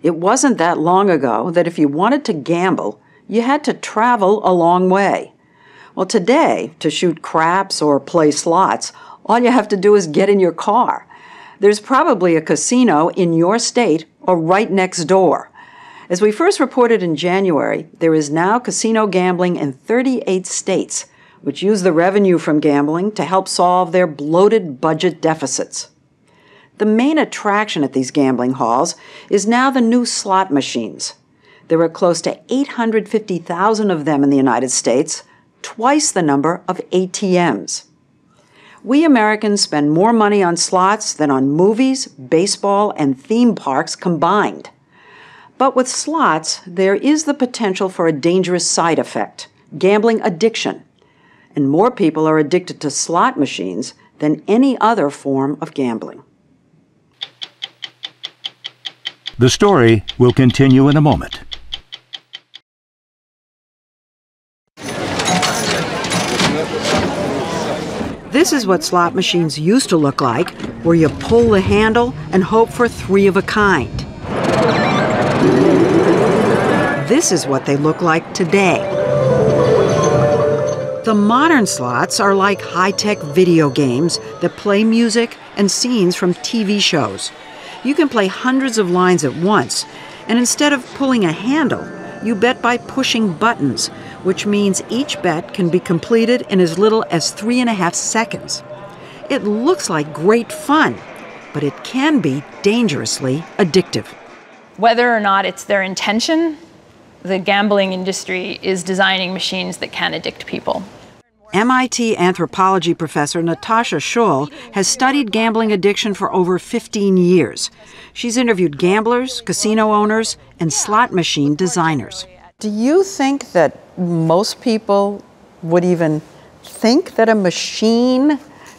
It wasn't that long ago that if you wanted to gamble, you had to travel a long way. Well, today, to shoot craps or play slots, all you have to do is get in your car. There's probably a casino in your state or right next door. As we first reported in January, there is now casino gambling in 38 states, which use the revenue from gambling to help solve their bloated budget deficits. The main attraction at these gambling halls is now the new slot machines. There are close to 850,000 of them in the United States, twice the number of ATMs. We Americans spend more money on slots than on movies, baseball, and theme parks combined. But with slots, there is the potential for a dangerous side effect, gambling addiction. And more people are addicted to slot machines than any other form of gambling. The story will continue in a moment. This is what slot machines used to look like, where you pull the handle and hope for three of a kind. This is what they look like today. The modern slots are like high-tech video games that play music and scenes from TV shows. You can play hundreds of lines at once, and instead of pulling a handle, you bet by pushing buttons, which means each bet can be completed in as little as 3.5 seconds. It looks like great fun, but it can be dangerously addictive. Whether or not it's their intention, the gambling industry is designing machines that can addict people. MIT anthropology professor Natasha Schull has studied gambling addiction for over 15 years. She's interviewed gamblers, casino owners, and slot machine designers. Do you think that most people would even think that a machine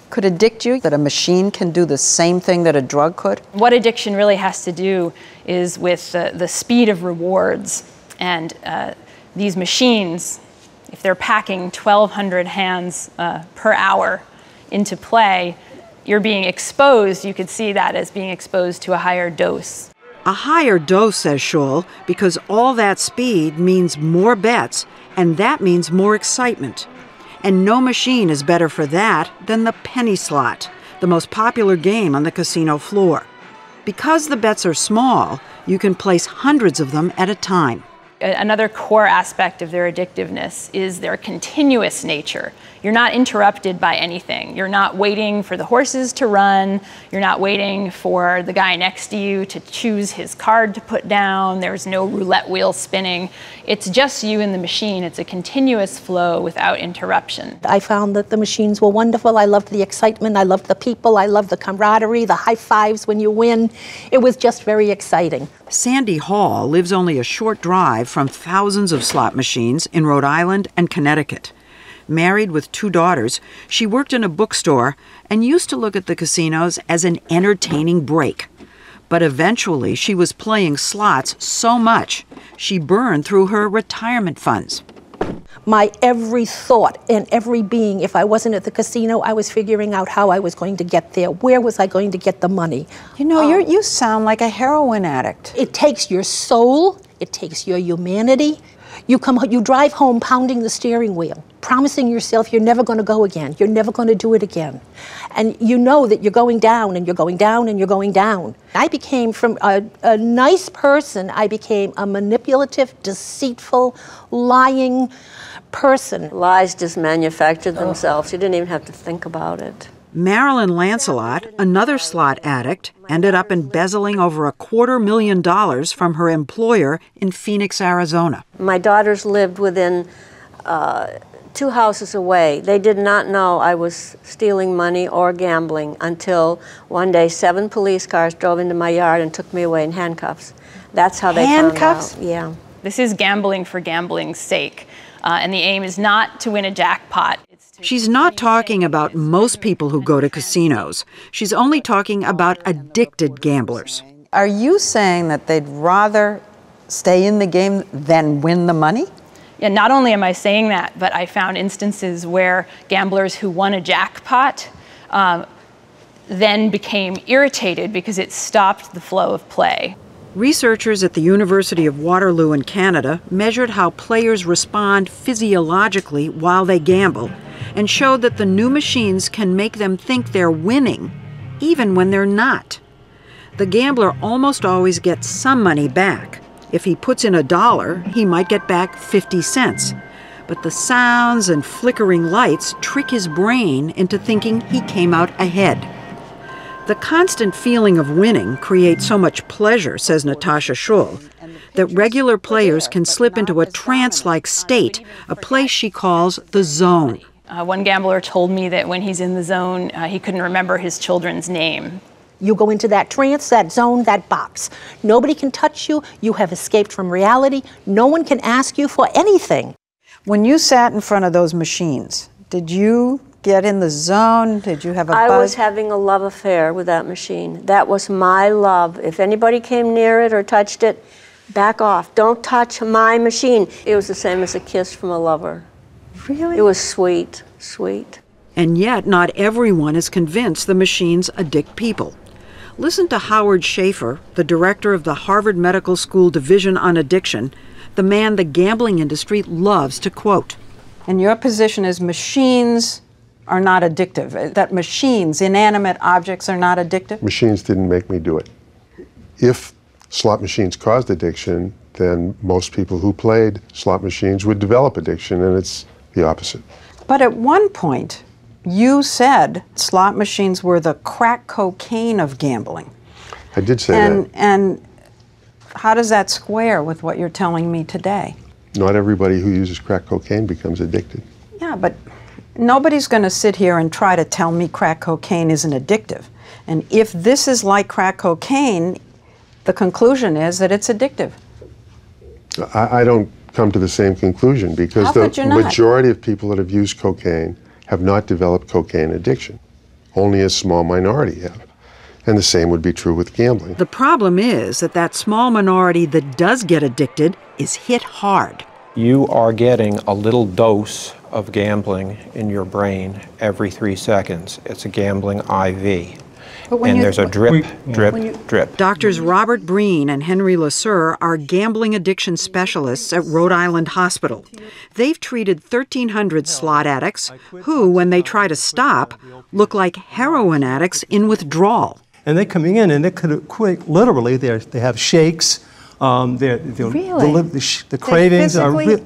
could addict you, that a machine can do the same thing that a drug could? What addiction really has to do is with the speed of rewards. And these machines, if they're packing 1,200 hands per hour into play, you're being exposed, you could see that as being exposed to a higher dose. A higher dose, says Schull, because all that speed means more bets, and that means more excitement. And no machine is better for that than the penny slot, the most popular game on the casino floor. Because the bets are small, you can place hundreds of them at a time. Another core aspect of their addictiveness is their continuous nature. You're not interrupted by anything. You're not waiting for the horses to run. You're not waiting for the guy next to you to choose his card to put down. There's no roulette wheel spinning. It's just you and the machine. It's a continuous flow without interruption. I found that the machines were wonderful. I loved the excitement. I loved the people. I loved the camaraderie, the high fives when you win. It was just very exciting. Sandy Hall lives only a short drive from thousands of slot machines in Rhode Island and Connecticut. Married with 2 daughters, she worked in a bookstore and used to look at the casinos as an entertaining break. But eventually, she was playing slots so much, she burned through her retirement funds. My every thought and every being, if I wasn't at the casino, I was figuring out how I was going to get there. Where was I going to get the money? You know, you sound like a heroin addict. It takes your soul, it takes your humanity. You drive home pounding the steering wheel, promising yourself you're never going to go again, you're never going to do it again. And you know that you're going down, and you're going down, and you're going down. I became, from a nice person, I became a manipulative, deceitful, lying person. Lies just manufactured themselves. You didn't even have to think about it. Marilyn Lancelot, another slot addict, ended up embezzling over $250,000 from her employer in Phoenix, Arizona. My daughters lived within 2 houses away. They did not know I was stealing money or gambling until one day 7 police cars drove into my yard and took me away in handcuffs. That's how they Handcuffs? found out. Yeah. This is gambling for gambling's sake, and the aim is not to win a jackpot. She's not talking about most people who go to casinos. She's only talking about addicted gamblers. Are you saying that they'd rather stay in the game than win the money? Yeah, not only am I saying that, but I found instances where gamblers who won a jackpot then became irritated because it stopped the flow of play. Researchers at the University of Waterloo in Canada measured how players respond physiologically while they gamble and showed that the new machines can make them think they're winning, even when they're not. The gambler almost always gets some money back. If he puts in $1, he might get back 50 cents. But the sounds and flickering lights trick his brain into thinking he came out ahead. The constant feeling of winning creates so much pleasure, says Natasha Schull, that regular players can slip into a trance-like state, a place she calls the zone. One gambler told me that when he's in the zone, he couldn't remember his children's name. You go into that trance, that zone, that box. Nobody can touch you. You have escaped from reality. No one can ask you for anything. When you sat in front of those machines, did you get in the zone? Did you have a buzz? I was having a love affair with that machine. That was my love. If anybody came near it or touched it, back off. Don't touch my machine. It was the same as a kiss from a lover. Really? It was sweet, sweet. And yet, not everyone is convinced the machines addict people. Listen to Howard Shafer, the director of the Harvard Medical School Division on Addiction, the man the gambling industry loves to quote. And your position is machines are not addictive, that machines, inanimate objects, are not addictive? Machines didn't make me do it. If slot machines caused addiction, then most people who played slot machines would develop addiction, and it's the opposite. But at one point, you said slot machines were the crack cocaine of gambling. I did say that. And how does that square with what you're telling me today? Not everybody who uses crack cocaine becomes addicted. Yeah, but nobody's going to sit here and try to tell me crack cocaine isn't addictive. And if this is like crack cocaine, the conclusion is that it's addictive. I don't come to the same conclusion because How could you the not? majority of people that have used cocaine have not developed cocaine addiction. Only a small minority have. And the same would be true with gambling. The problem is that that small minority that does get addicted is hit hard. You are getting a little dose of gambling in your brain every 3 seconds. It's a gambling IV. And there's a drip, drip. Doctors Robert Breen and Henry Lasser are gambling addiction specialists at Rhode Island Hospital. They've treated 1,300 slot addicts who, when they try to stop, look like heroin addicts in withdrawal. And they coming in, and they could quite literally, they have shakes. The cravings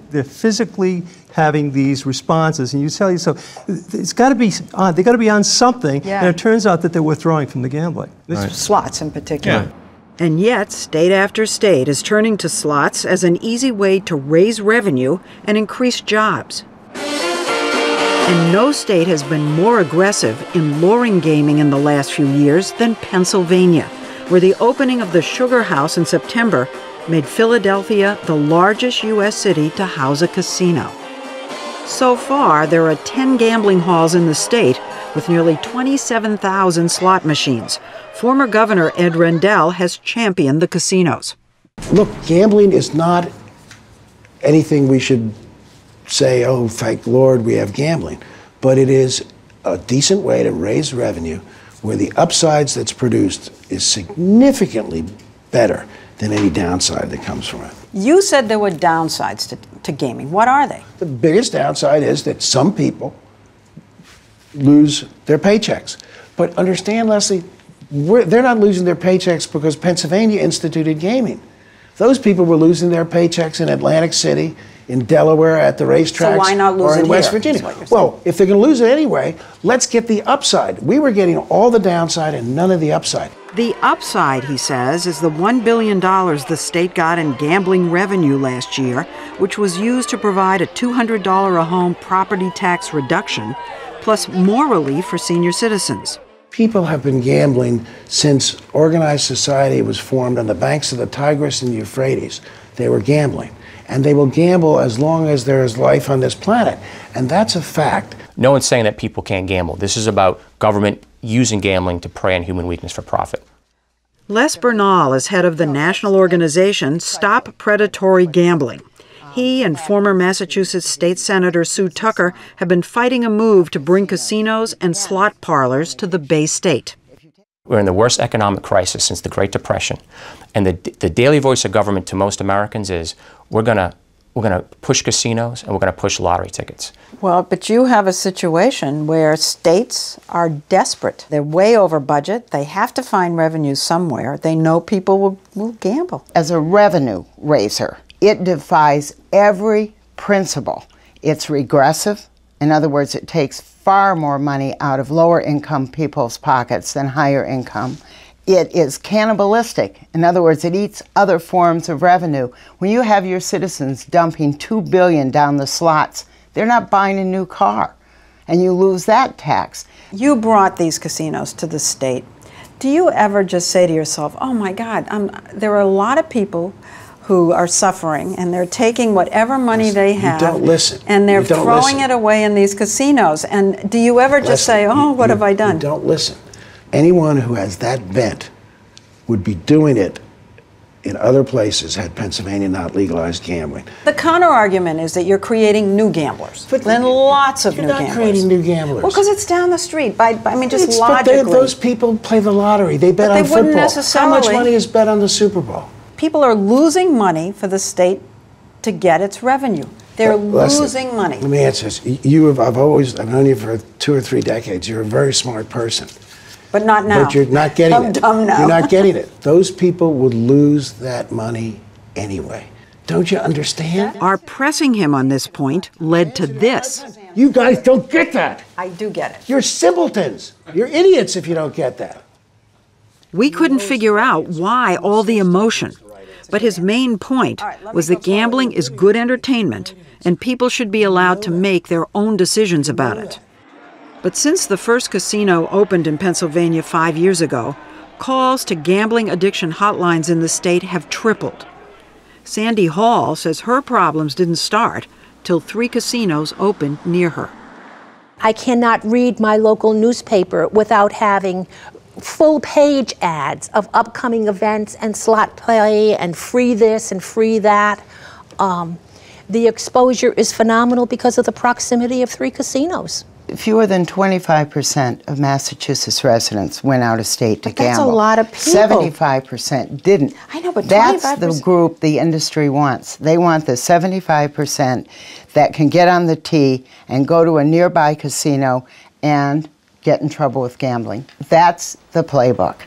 they're physically having these responses, and you tell yourself it's got to be they got to be on something, and it turns out that they're withdrawing from the gambling. Slots in particular. Yeah. And yet, state after state is turning to slots as an easy way to raise revenue and increase jobs. And no state has been more aggressive in luring gaming in the last few years than Pennsylvania, where the opening of the Sugar House in September made Philadelphia the largest U.S. city to house a casino. So far, there are 10 gambling halls in the state with nearly 27,000 slot machines. Former Governor Ed Rendell has championed the casinos. Look, gambling is not anything we should say, oh, thank Lord we have gambling. But it is a decent way to raise revenue where the upsides that's produced is significantly better than any downside that comes from it. You said there were downsides to gaming. What are they? The biggest downside is that some people lose their paychecks. But understand, Lesley, they're not losing their paychecks because Pennsylvania instituted gaming. Those people were losing their paychecks in Atlantic City, in Delaware, at the racetracks, so why not lose or in it West here, Virginia. Well, if they're going to lose it anyway, let's get the upside. We were getting all the downside and none of the upside. The upside, he says, is the $1 billion the state got in gambling revenue last year, which was used to provide a $200 a home property tax reduction, plus more relief for senior citizens. People have been gambling since organized society was formed on the banks of the Tigris and Euphrates. They were gambling. And they will gamble as long as there is life on this planet. And that's a fact. No one's saying that people can't gamble. This is about government using gambling to prey on human weakness for profit. Les Bernal is head of the national organization Stop Predatory Gambling. He and former Massachusetts State Senator Sue Tucker have been fighting a move to bring casinos and slot parlors to the Bay State. We're in the worst economic crisis since the Great Depression. And the daily voice of government to most Americans is, we're gonna push casinos and we're gonna push lottery tickets. Well, but you have a situation where states are desperate. They're way over budget. They have to find revenue somewhere. They know people will gamble. As a revenue raiser, it defies every principle. It's regressive. In other words, it takes far more money out of lower income people's pockets than higher income. It is cannibalistic. In other words, it eats other forms of revenue. When you have your citizens dumping $2 billion down the slots, they're not buying a new car, and you lose that tax. You brought these casinos to the state. Do you ever just say to yourself, oh my God, there are a lot of people who are suffering, and they're taking whatever money they have, and they're throwing it away in these casinos. And do you ever just say, oh, what have I done? You don't listen. Anyone who has that bent would be doing it in other places had Pennsylvania not legalized gambling. The counter-argument is that you're creating new gamblers. But then lots of new gamblers. You're not creating new gamblers. Well, because it's down the street. Just logically. But those people play the lottery. They bet on football. How much money is bet on the Super Bowl? People are losing money for the state to get its revenue. They're losing money. Let me answer this. I've known you for 2 or 3 decades. You're a very smart person. But not now. But you're not getting it. I'm dumb now. You're not getting it. Those people would lose that money anyway. Don't you understand? Our pressing him on this point led to this. You guys don't get that. I do get it. You're simpletons. You're idiots if you don't get that. We couldn't figure out why all the emotion. But his main point was that gambling is good entertainment and people should be allowed to make their own decisions about it. But since the first casino opened in Pennsylvania 5 years ago, calls to gambling addiction hotlines in the state have tripled. Sandy Hall says her problems didn't start till 3 casinos opened near her. I cannot read my local newspaper without having full-page ads of upcoming events and slot play and free this and free that. The exposure is phenomenal because of the proximity of 3 casinos. Fewer than 25% of Massachusetts residents went out of state to gamble. That's a lot of people. 75% didn't. I know, but 25%. That's the group the industry wants. They want the 75% that can get on the tee and go to a nearby casino and get in trouble with gambling. That's the playbook.